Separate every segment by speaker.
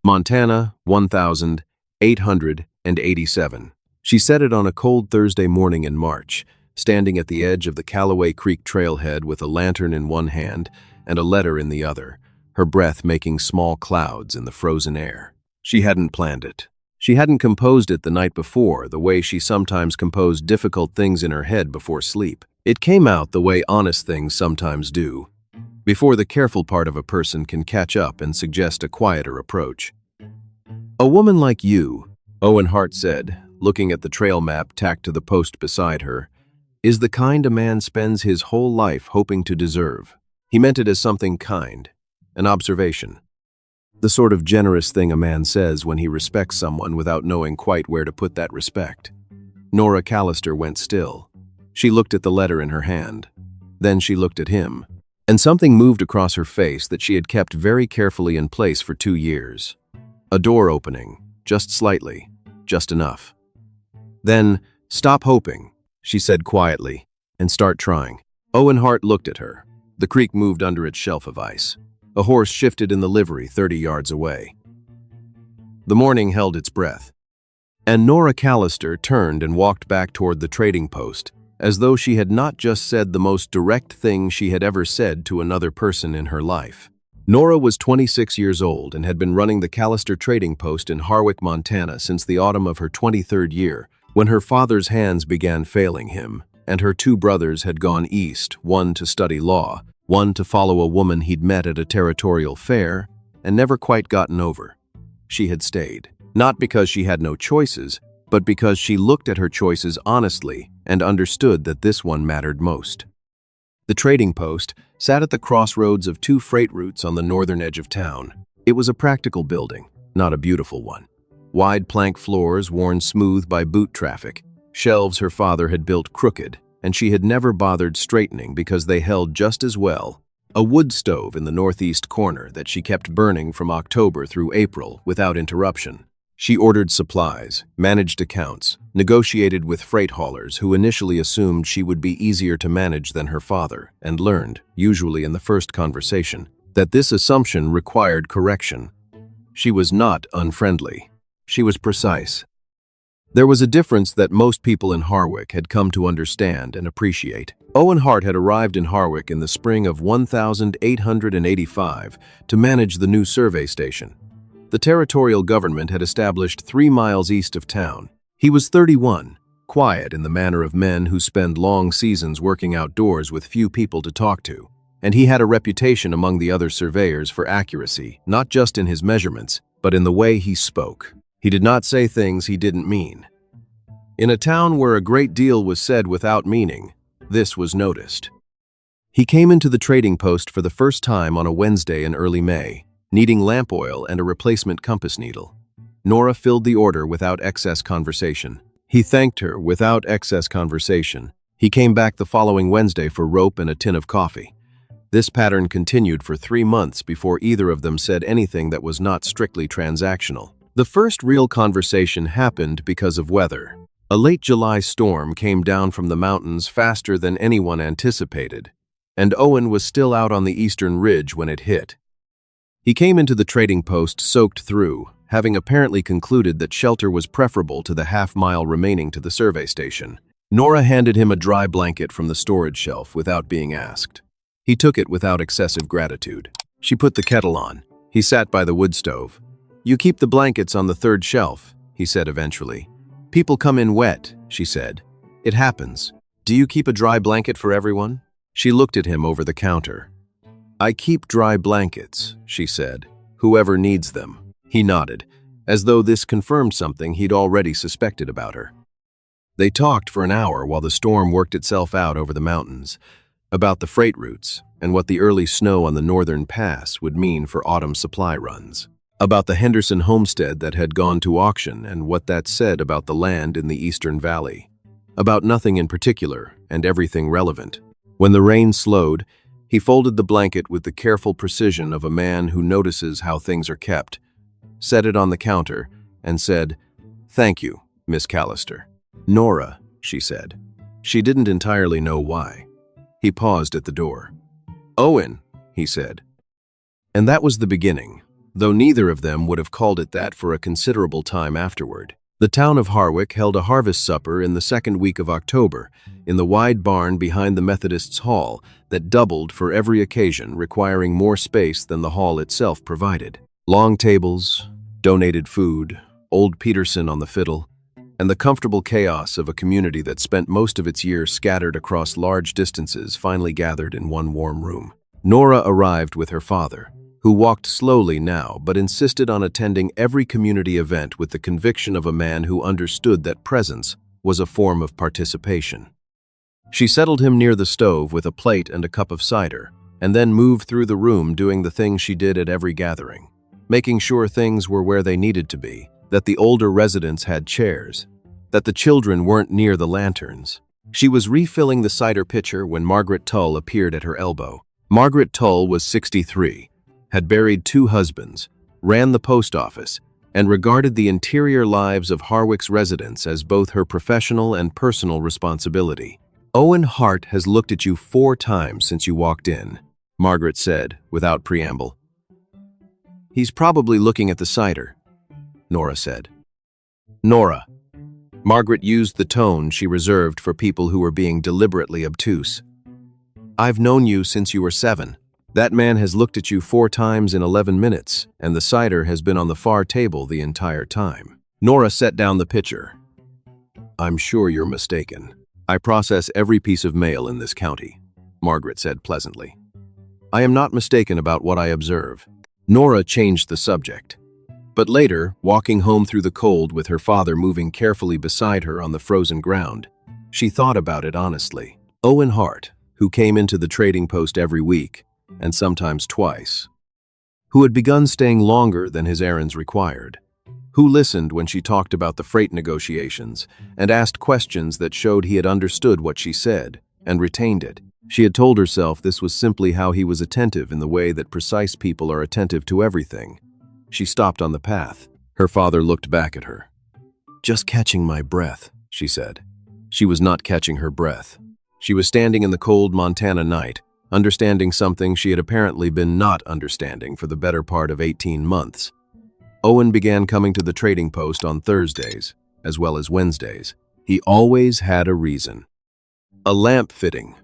Speaker 1: Montana, 1887. She said it on a cold Thursday morning in March, standing at the edge of the Callaway Creek trailhead with a lantern in one hand and a letter in the other, her breath making small clouds in the frozen air. She hadn't planned it. She hadn't composed it the night before, the way she sometimes composed difficult things in her head before sleep. It came out the way honest things sometimes do, before the careful part of a person can catch up and suggest a quieter approach. "A woman like you," Owen Hart said, looking at the trail map tacked to the post beside her, "is the kind a man spends his whole life hoping to deserve." He meant it as something kind, an observation. The sort of generous thing a man says when he respects someone without knowing quite where to put that respect. Nora Callister went still. She looked at the letter in her hand. Then she looked at him, and something moved across her face that she had kept very carefully in place for 2 years. A door opening, just slightly, just enough. Then, "Stop hoping," she said quietly, "and start trying." Owen Hart looked at her. The creek moved under its shelf of ice. A horse shifted in the livery 30 yards away. The morning held its breath. And Nora Callister turned and walked back toward the trading post, as though she had not just said the most direct thing she had ever said to another person in her life. Nora was 26 years old and had been running the Callister trading post in Harwick, Montana since the autumn of her 23rd year, when her father's hands began failing him, and her 2 brothers had gone east, one to study law, one to follow a woman he'd met at a territorial fair and never quite gotten over. She had stayed, not because she had no choices, but because she looked at her choices honestly and understood that this one mattered most. The trading post sat at the crossroads of 2 freight routes on the northern edge of town. It was a practical building, not a beautiful one. Wide plank floors worn smooth by boot traffic, shelves her father had built crooked, and she had never bothered straightening because they held just as well. A wood stove in the northeast corner that she kept burning from October through April without interruption. She ordered supplies, managed accounts, negotiated with freight haulers who initially assumed she would be easier to manage than her father, and learned, usually in the first conversation, that this assumption required correction. She was not unfriendly. She was precise. There was a difference that most people in Harwick had come to understand and appreciate. Owen Hart had arrived in Harwick in the spring of 1885 to manage the new survey station. The territorial government had established 3 miles east of town. He was 31, quiet in the manner of men who spend long seasons working outdoors with few people to talk to, and he had a reputation among the other surveyors for accuracy, not just in his measurements, but in the way he spoke. He did not say things he didn't mean. In a town where a great deal was said without meaning, this was noticed. He came into the trading post for the first time on a Wednesday in early May, needing lamp oil and a replacement compass needle. Nora filled the order without excess conversation. He thanked her without excess conversation. He came back the following Wednesday for rope and a tin of coffee. This pattern continued for 3 months before either of them said anything that was not strictly transactional. The first real conversation happened because of weather. A late July storm came down from the mountains faster than anyone anticipated, and Owen was still out on the eastern ridge when it hit. He came into the trading post soaked through, having apparently concluded that shelter was preferable to the half-mile remaining to the survey station. Nora handed him a dry blanket from the storage shelf without being asked. He took it without excessive gratitude. She put the kettle on. He sat by the wood stove. "You keep the blankets on the 3rd shelf," he said eventually. "People come in wet," she said. "It happens. Do you keep a dry blanket for everyone?" She looked at him over the counter. "I keep dry blankets," she said. "Whoever needs them." He nodded, as though this confirmed something he'd already suspected about her. They talked for an hour while the storm worked itself out over the mountains, about the freight routes and what the early snow on the northern pass would mean for autumn supply runs, about the Henderson homestead that had gone to auction and what that said about the land in the eastern valley, about nothing in particular and everything relevant. When the rain slowed, he folded the blanket with the careful precision of a man who notices how things are kept, set it on the counter, and said, "Thank you, Miss Callister." "Nora," she said. She didn't entirely know why. He paused at the door. "Owen," he said. And that was the beginning. though neither of them would have called it that for a considerable time afterward. The town of Harwick held a harvest supper in the second week of October, in the wide barn behind the Methodists' hall that doubled for every occasion, requiring more space than the hall itself provided. Long tables, donated food, old Peterson on the fiddle, and the comfortable chaos of a community that spent most of its year scattered across large distances finally gathered in one warm room. Nora arrived with her father, who walked slowly now but insisted on attending every community event with the conviction of a man who understood that presence was a form of participation. She settled him near the stove with a plate and a cup of cider, and then moved through the room doing the things she did at every gathering, making sure things were where they needed to be, that the older residents had chairs, that the children weren't near the lanterns. She was refilling the cider pitcher when Margaret Tull appeared at her elbow. Margaret Tull was 63, had buried 2 husbands, ran the post office, and regarded the interior lives of Harwick's residents as both her professional and personal responsibility. "Owen Hart has looked at you 4 times since you walked in," Margaret said, without preamble. "He's probably looking at the cider," Nora said. "Nora." Margaret used the tone she reserved for people who were being deliberately obtuse. "I've known you since you were 7. That man has looked at you 4 times in 11 minutes, and the cider has been on the far table the entire time." Nora set down the pitcher. "I'm sure you're mistaken. I process every piece of mail in this county," Margaret said pleasantly. "I am not mistaken about what I observe." Nora changed the subject. But later, walking home through the cold with her father moving carefully beside her on the frozen ground, she thought about it honestly. Owen Hart, who came into the trading post every week, and sometimes twice, who had begun staying longer than his errands required, who listened when she talked about the freight negotiations and asked questions that showed he had understood what she said and retained it. She had told herself this was simply how he was attentive in the way that precise people are attentive to everything. She stopped on the path. Her father looked back at her. "Just catching my breath," she said. She was not catching her breath. She was standing in the cold Montana night, understanding something she had apparently been not understanding for the better part of 18 months. Owen began coming to the trading post on Thursdays, as well as Wednesdays. He always had a reason. A lamp fitting.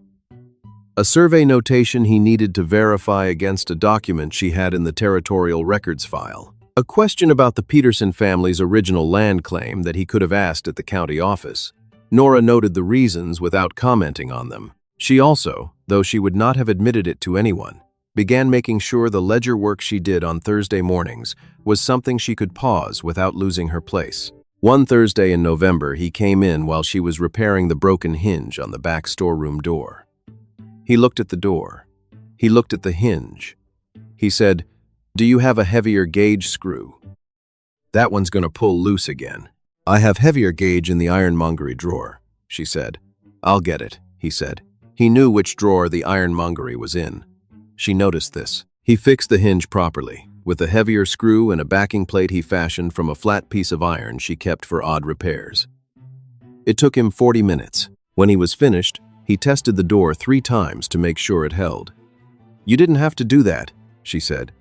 Speaker 1: A survey notation he needed to verify against a document she had in the territorial records file. A question about the Peterson family's original land claim that he could have asked at the county office. Nora noted the reasons without commenting on them. She also, though she would not have admitted it to anyone, began making sure the ledger work she did on Thursday mornings was something she could pause without losing her place. One Thursday in November, he came in while she was repairing the broken hinge on the back storeroom door. He looked at the door. He looked at the hinge. He said, "Do you have a heavier gauge screw? That one's going to pull loose again." "I have heavier gauge in the ironmongery drawer," she said. "I'll get it," he said. He knew which drawer the ironmongery was in. She noticed this. He fixed the hinge properly, with a heavier screw and a backing plate he fashioned from a flat piece of iron she kept for odd repairs. It took him 40 minutes. When he was finished, he tested the door 3 times to make sure it held. "You didn't have to do that," she said.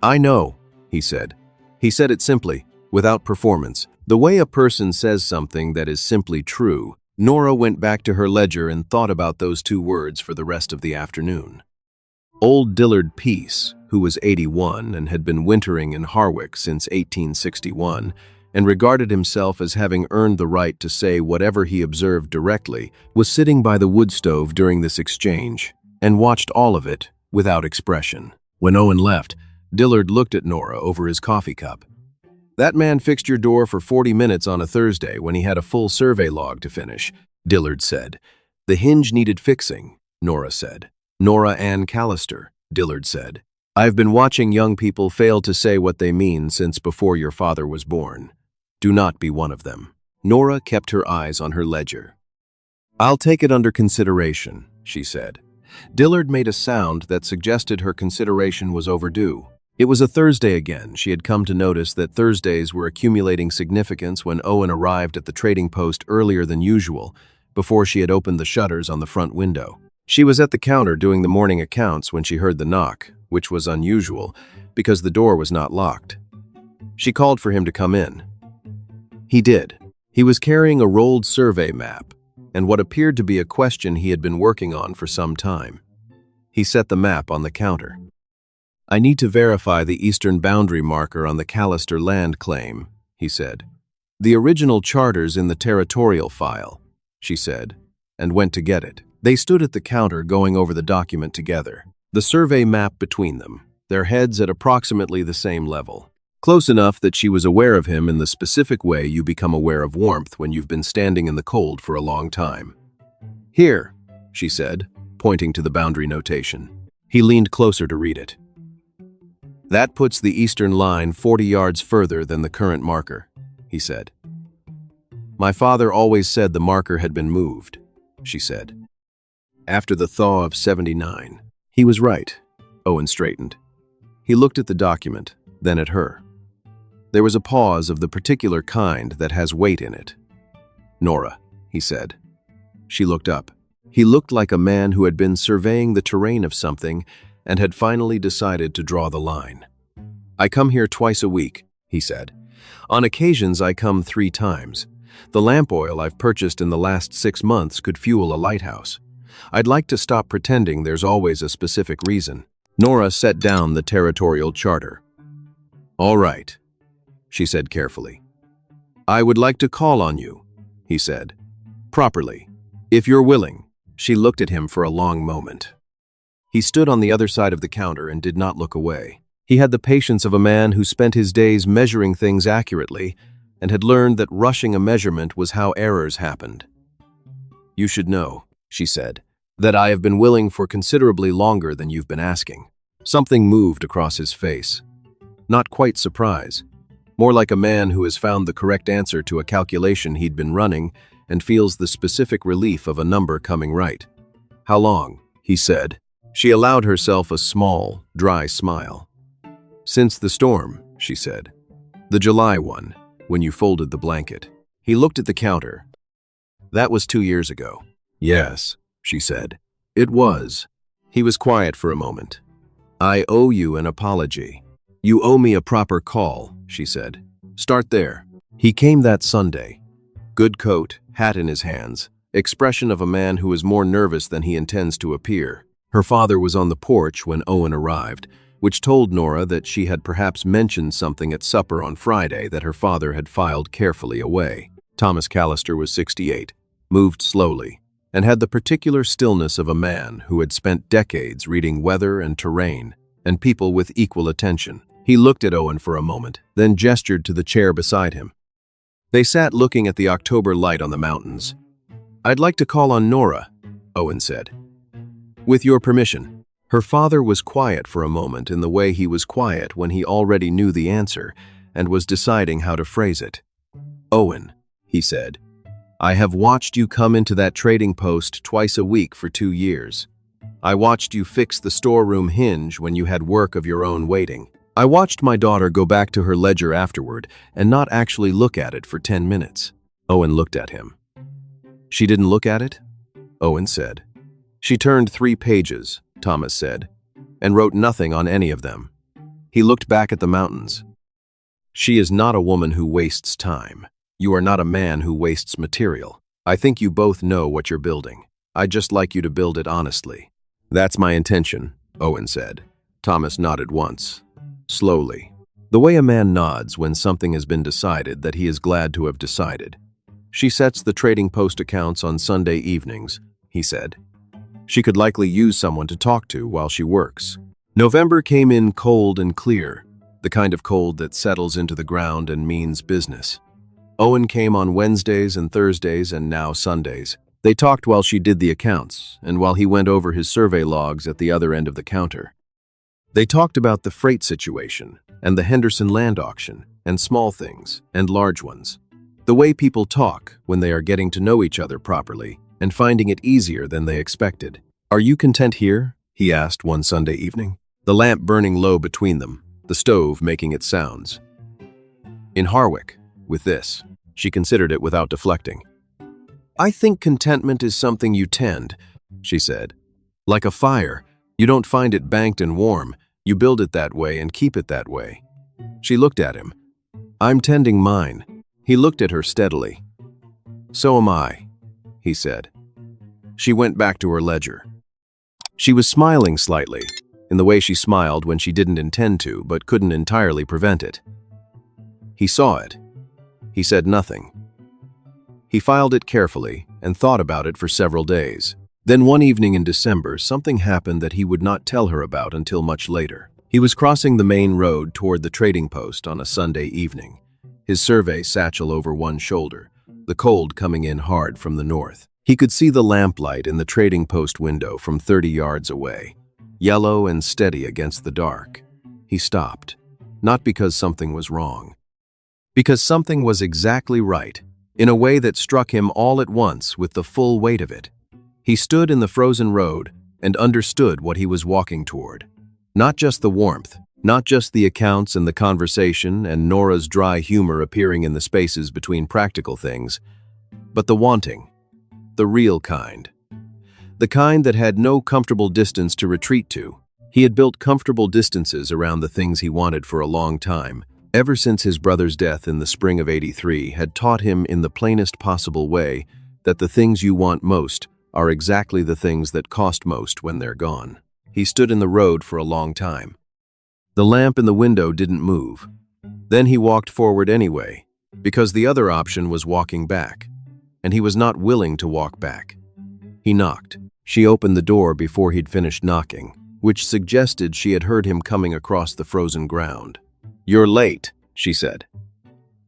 Speaker 1: "I know," he said. He said it simply, without performance. The way a person says something that is simply true. Nora went back to her ledger and thought about those 2 words for the rest of the afternoon. Old Dillard Peace, who was 81 and had been wintering in Harwick since 1861, and regarded himself as having earned the right to say whatever he observed directly, was sitting by the wood stove during this exchange and watched all of it without expression. When Owen left, Dillard looked at Nora over his coffee cup. "That man fixed your door for 40 minutes on a Thursday when he had a full survey log to finish," Dillard said. "The hinge needed fixing," Nora said. "Nora Callister," Dillard said. "I've been watching young people fail to say what they mean since before your father was born. Do not be one of them." Nora kept her eyes on her ledger. "I'll take it under consideration," she said. Dillard made a sound that suggested her consideration was overdue. It was a Thursday again. She had come to notice that Thursdays were accumulating significance when Owen arrived at the trading post earlier than usual, before she had opened the shutters on the front window. She was at the counter doing the morning accounts when she heard the knock, which was unusual because the door was not locked. She called for him to come in. He did. He was carrying a rolled survey map and what appeared to be a question he had been working on for some time. He set the map on the counter. "I need to verify the eastern boundary marker on the Callister land claim," he said. "The original charter's in the territorial file," she said, and went to get it. They stood at the counter going over the document together, the survey map between them, their heads at approximately the same level. Close enough that she was aware of him in the specific way you become aware of warmth when you've been standing in the cold for a long time. "Here," she said, pointing to the boundary notation. He leaned closer to read it. "That puts the eastern line 40 yards further than the current marker," he said. "My father always said the marker had been moved," she said. "After the thaw of '79. He was right." Owen straightened. He looked at the document, then at her. There was a pause of the particular kind that has weight in it. "Nora," he said. She looked up. He looked like a man who had been surveying the terrain of something and had finally decided to draw the line. "I come here twice a week," he said. "On occasions I come 3 times. The lamp oil I've purchased in the last 6 months could fuel a lighthouse. I'd like to stop pretending there's always a specific reason." Nora set down the territorial charter. "All right," she said carefully. "I would like to call on you," he said. "Properly, if you're willing." She looked at him for a long moment. He stood on the other side of the counter and did not look away. He had the patience of a man who spent his days measuring things accurately and had learned that rushing a measurement was how errors happened. "You should know," she said, "that I have been willing for considerably longer than you've been asking." Something moved across his face. Not quite surprise, more like a man who has found the correct answer to a calculation he'd been running and feels the specific relief of a number coming right. "How long?" he said. She allowed herself a small, dry smile. "Since the storm," she said. "The July one, when you folded the blanket." He looked at the counter. "That was 2 years ago." "Yes," she said. "It was." He was quiet for a moment. "I owe you an apology." "You owe me a proper call," she said. "Start there." He came that Sunday. Good coat, hat in his hands, expression of a man who is more nervous than he intends to appear. Her father was on the porch when Owen arrived, which told Nora that she had perhaps mentioned something at supper on Friday that her father had filed carefully away. Thomas Callister was 68, moved slowly, and had the particular stillness of a man who had spent decades reading weather and terrain and people with equal attention. He looked at Owen for a moment, then gestured to the chair beside him. They sat looking at the October light on the mountains. "I'd like to call on Nora," Owen said. "With your permission." Her father was quiet for a moment in the way he was quiet when he already knew the answer and was deciding how to phrase it. "Owen," he said, "I have watched you come into that trading post twice a week for 2 years. I watched you fix the storeroom hinge when you had work of your own waiting. I watched my daughter go back to her ledger afterward and not actually look at it for 10 minutes. Owen looked at him. "She didn't look at it?" Owen said. "She turned 3 pages, Thomas said, and wrote nothing on any of them." He looked back at the mountains. "She is not a woman who wastes time. You are not a man who wastes material. I think you both know what you're building. I'd just like you to build it honestly." "That's my intention," Owen said. Thomas nodded once. Slowly. The way a man nods when something has been decided that he is glad to have decided. "She sets the trading post accounts on Sunday evenings," he said. "She could likely use someone to talk to while she works." November came in cold and clear, the kind of cold that settles into the ground and means business. Owen came on Wednesdays and Thursdays and now Sundays. They talked while she did the accounts and while he went over his survey logs at the other end of the counter. They talked about the freight situation and the Henderson land auction and small things and large ones. The way people talk when they are getting to know each other properly and finding it easier than they expected. "Are you content here?" he asked one Sunday evening, the lamp burning low between them, the stove making its sounds. "In Harwick, with this." She considered it without deflecting. "I think contentment is something you tend," she said. "Like a fire, you don't find it banked and warm, You build it that way and keep it that way. She looked at him. I'm tending mine. He looked at her steadily. So am I, he said. She went back to her ledger. She was smiling slightly, in the way she smiled when she didn't intend to, but couldn't entirely prevent it. He saw it. He said nothing. He filed it carefully and thought about it for several days. Then one evening in December, something happened that he would not tell her about until much later. He was crossing the main road toward the trading post on a Sunday evening, his survey satchel over one shoulder, the cold coming in hard from the north. He could see the lamplight in the trading post window from 30 yards away, yellow and steady against the dark. He stopped, not because something was wrong, because something was exactly right, in a way that struck him all at once with the full weight of it. He stood in the frozen road and understood what he was walking toward. Not just the warmth, not just the accounts and the conversation and Nora's dry humor appearing in the spaces between practical things, but the wanting, the real kind. The kind that had no comfortable distance to retreat to. He had built comfortable distances around the things he wanted for a long time, ever since his brother's death in the spring of '83 had taught him in the plainest possible way that the things you want most are exactly the things that cost most when they're gone. He stood in the road for a long time. The lamp in the window didn't move. Then he walked forward anyway, because the other option was walking back, and he was not willing to walk back. He knocked. She opened the door before he'd finished knocking, which suggested she had heard him coming across the frozen ground. "You're late," she said.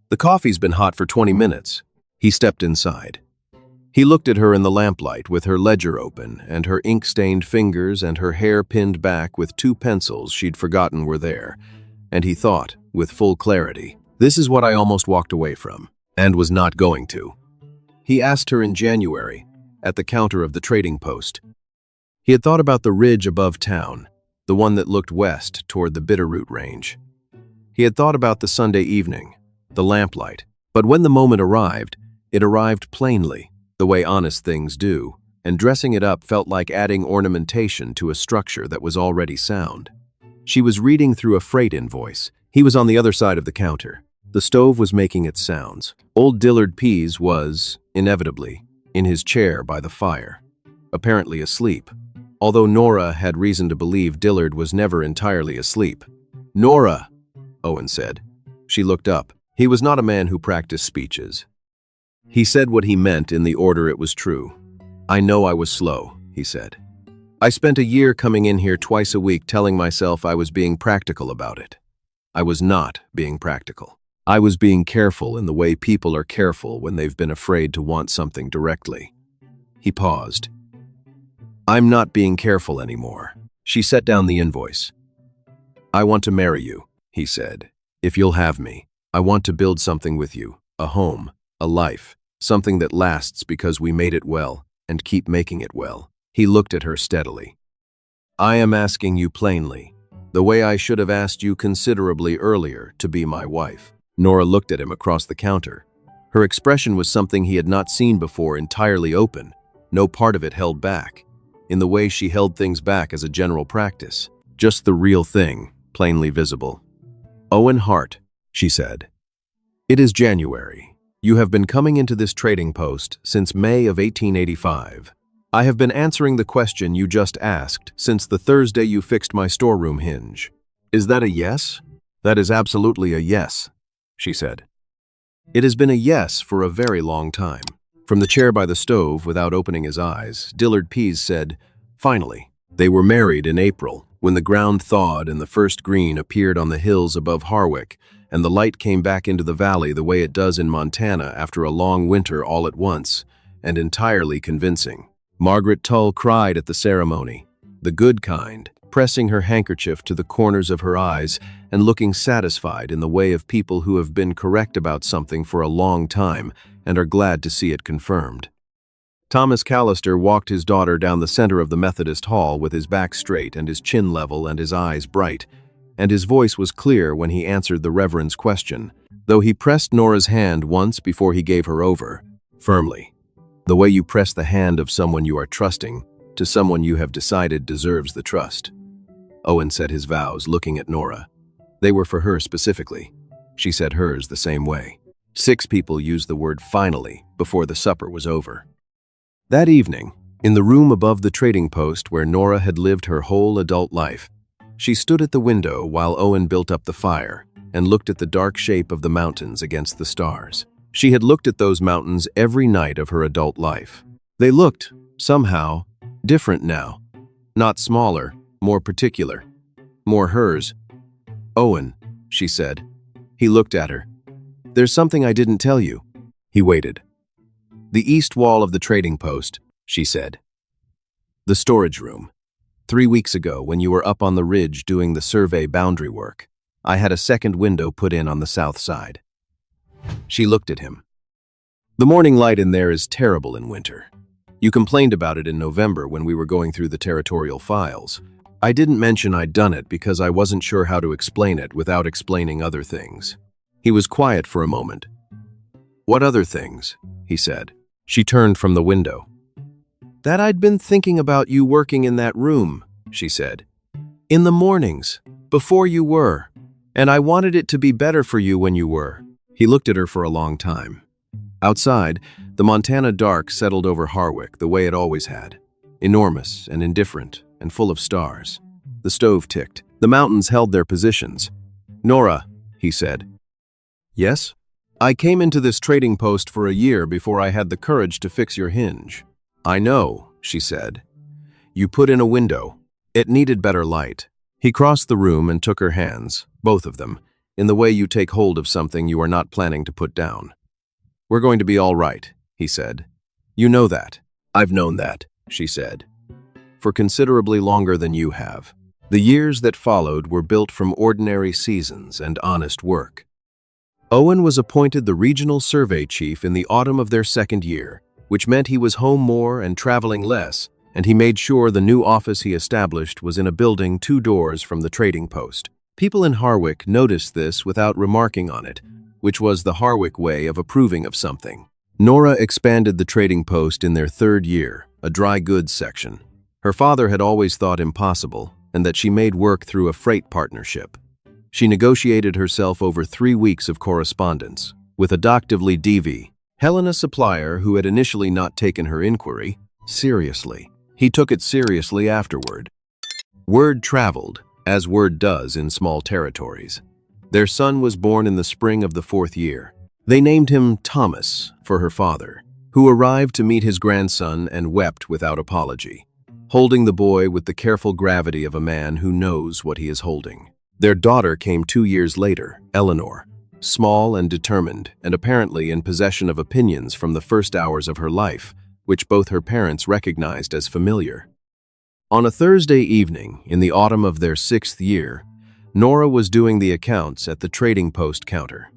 Speaker 1: "The coffee's been hot for 20 minutes. He stepped inside. He looked at her in the lamplight with her ledger open and her ink-stained fingers and her hair pinned back with 2 pencils she'd forgotten were there, and he thought, with full clarity, this is what I almost walked away from, and was not going to. He asked her in January, at the counter of the trading post. He had thought about the ridge above town, the one that looked west toward the Bitterroot Range. He had thought about the Sunday evening, the lamplight, but when the moment arrived, it arrived plainly, the way honest things do, and dressing it up felt like adding ornamentation to a structure that was already sound. She was reading through a freight invoice. He was on the other side of the counter. The stove was making its sounds. Old Dillard Pease was, inevitably, in his chair by the fire, apparently asleep, although Nora had reason to believe Dillard was never entirely asleep. "Nora," Owen said. She looked up. He was not a man who practiced speeches. He said what he meant in the order it was true. "I know I was slow," he said. "I spent a year coming in here twice a week telling myself I was being practical about it. I was not being practical. I was being careful in the way people are careful when they've been afraid to want something directly." He paused. "I'm not being careful anymore." She set down the invoice. "I want to marry you," he said. "If you'll have me. I want to build something with you, a home, a life, something that lasts because we made it well and keep making it well." He looked at her steadily. "I am asking you plainly, the way I should have asked you considerably earlier, to be my wife." Nora looked at him across the counter. Her expression was something he had not seen before, entirely open, no part of it held back, in the way she held things back as a general practice. Just the real thing, plainly visible. "Owen Hart," she said. "It is January. You have been coming into this trading post since May of 1885. I have been answering the question you just asked since the Thursday you fixed my storeroom hinge. Is that a yes?" "That is absolutely a yes," she said. "It has been a yes for a very long time." From the chair by the stove, without opening his eyes, Dillard Pease said, "Finally." They were married in April, when the ground thawed and the first green appeared on the hills above Harwick, and the light came back into the valley the way it does in Montana after a long winter all at once, and entirely convincing. Margaret Tull cried at the ceremony, the good kind, pressing her handkerchief to the corners of her eyes and looking satisfied in the way of people who have been correct about something for a long time and are glad to see it confirmed. Thomas Callister walked his daughter down the center of the Methodist hall with his back straight and his chin level and his eyes bright, and his voice was clear when he answered the Reverend's question, though he pressed Nora's hand once before he gave her over, firmly, the way you press the hand of someone you are trusting to someone you have decided deserves the trust. Owen said his vows, looking at Nora. They were for her specifically. She said hers the same way. 6 people used the word finally before the supper was over. That evening, in the room above the trading post where Nora had lived her whole adult life, she stood at the window while Owen built up the fire and looked at the dark shape of the mountains against the stars. She had looked at those mountains every night of her adult life. They looked, somehow, different now. Not smaller, more particular. More hers. "Owen," she said. He looked at her. "There's something I didn't tell you." He waited. "The east wall of the trading post," she said. "The storage room. 3 weeks ago, when you were up on the ridge doing the survey boundary work, I had a second window put in on the south side." She looked at him. "The morning light in there is terrible in winter. You complained about it in November when we were going through the territorial files. I didn't mention I'd done it because I wasn't sure how to explain it without explaining other things." He was quiet for a moment. "What other things?" he said. She turned from the window. "That I'd been thinking about you working in that room," she said. "In the mornings, before you were. And I wanted it to be better for you when you were." He looked at her for a long time. Outside, the Montana dark settled over Harwick the way it always had. Enormous and indifferent and full of stars. The stove ticked. The mountains held their positions. "Nora," he said. "Yes?" "I came into this trading post for a year before I had the courage to fix your hinge." "I know," she said. "You put in a window. It needed better light." He crossed the room and took her hands, both of them, in the way you take hold of something you are not planning to put down. "We're going to be all right," he said. "You know that." "I've known that," she said, "for considerably longer than you have." The years that followed were built from ordinary seasons and honest work. Owen was appointed the regional survey chief in the autumn of their second year, which meant he was home more and traveling less, and he made sure the new office he established was in a building 2 doors from the trading post. People in Harwick noticed this without remarking on it, which was the Harwick way of approving of something. Nora expanded the trading post in their 3rd year, a dry goods section. Her father had always thought impossible, and that she made work through a freight partnership. She negotiated herself over 3 weeks of correspondence, with a Doctively DV, Helena supplier who had initially not taken her inquiry seriously. He took it seriously afterward. Word traveled, as word does in small territories. Their son was born in the spring of the 4th year. They named him Thomas for her father, who arrived to meet his grandson and wept without apology, holding the boy with the careful gravity of a man who knows what he is holding. Their daughter came 2 years later, Eleanor, small and determined, and apparently in possession of opinions from the first hours of her life, which both her parents recognized as familiar. On a Thursday evening, in the autumn of their 6th year, Nora was doing the accounts at the trading post counter.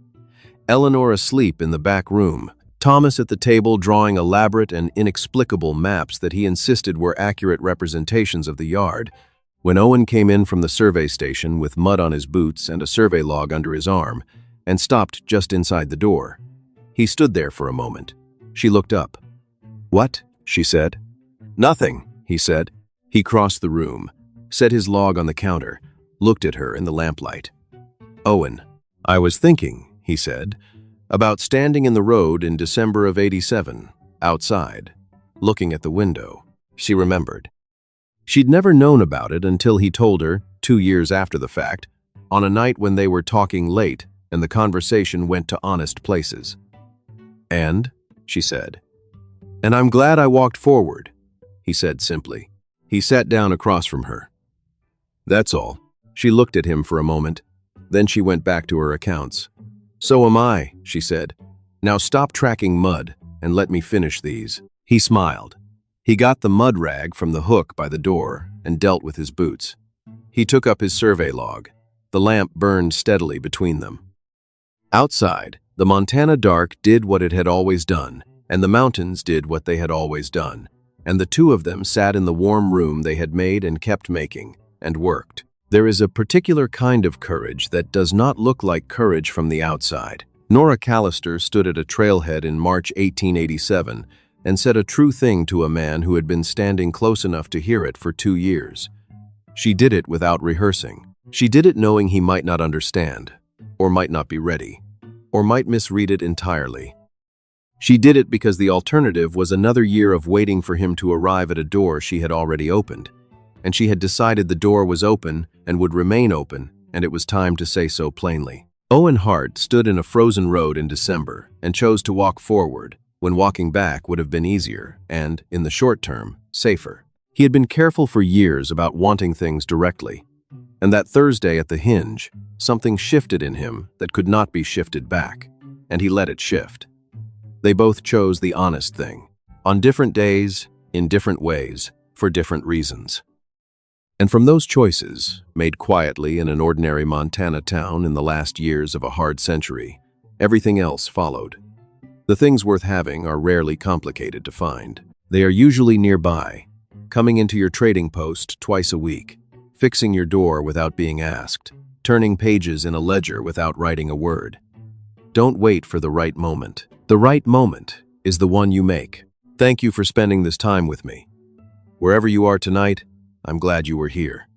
Speaker 1: Eleanor asleep in the back room, Thomas at the table drawing elaborate and inexplicable maps that he insisted were accurate representations of the yard, when Owen came in from the survey station with mud on his boots and a survey log under his arm, and stopped just inside the door. He stood there for a moment. She looked up. "What?" she said. "Nothing," he said. He crossed the room, set his log on the counter, looked at her in the lamplight. "Owen, I was thinking," he said, "about standing in the road in December of '87, outside, looking at the window." She remembered. She'd never known about it until he told her, 2 years after the fact, on a night when they were talking late and the conversation went to honest places. "And?" she said. "And I'm glad I walked forward," he said simply. He sat down across from her. "That's all." She looked at him for a moment. Then she went back to her accounts. "So am I," she said. "Now stop tracking mud and let me finish these." He smiled. He got the mud rag from the hook by the door and dealt with his boots. He took up his survey log. The lamp burned steadily between them. Outside, the Montana dark did what it had always done, and the mountains did what they had always done, and the 2 of them sat in the warm room they had made and kept making, and worked. There is a particular kind of courage that does not look like courage from the outside. Nora Callister stood at a trailhead in March 1887 and said a true thing to a man who had been standing close enough to hear it for 2 years. She did it without rehearsing. She did it knowing he might not understand, or might not be ready, or might misread it entirely. She did it because the alternative was another year of waiting for him to arrive at a door she had already opened, and she had decided the door was open and would remain open, and it was time to say so plainly. Owen Hart stood in a frozen road in December and chose to walk forward, when walking back would have been easier and, in the short term, safer. He had been careful for years about wanting things directly, and that Thursday at the hinge, something shifted in him that could not be shifted back, and he let it shift. They both chose the honest thing, on different days, in different ways, for different reasons. And from those choices, made quietly in an ordinary Montana town in the last years of a hard century, everything else followed. The things worth having are rarely complicated to find. They are usually nearby, coming into your trading post twice a week, fixing your door without being asked, turning pages in a ledger without writing a word. Don't wait for the right moment. The right moment is the one you make. Thank you for spending this time with me. Wherever you are tonight, I'm glad you were here.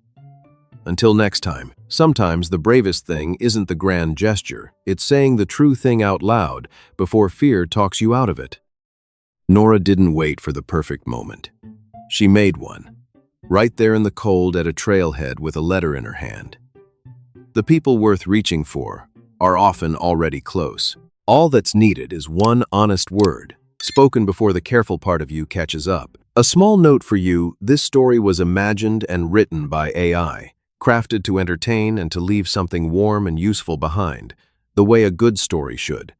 Speaker 1: Until next time, sometimes the bravest thing isn't the grand gesture, it's saying the true thing out loud before fear talks you out of it. Nora didn't wait for the perfect moment. She made one, right there in the cold at a trailhead with a letter in her hand. The people worth reaching for are often already close. All that's needed is one honest word, spoken before the careful part of you catches up. A small note for you, this story was imagined and written by AI, crafted to entertain and to leave something warm and useful behind, the way a good story should.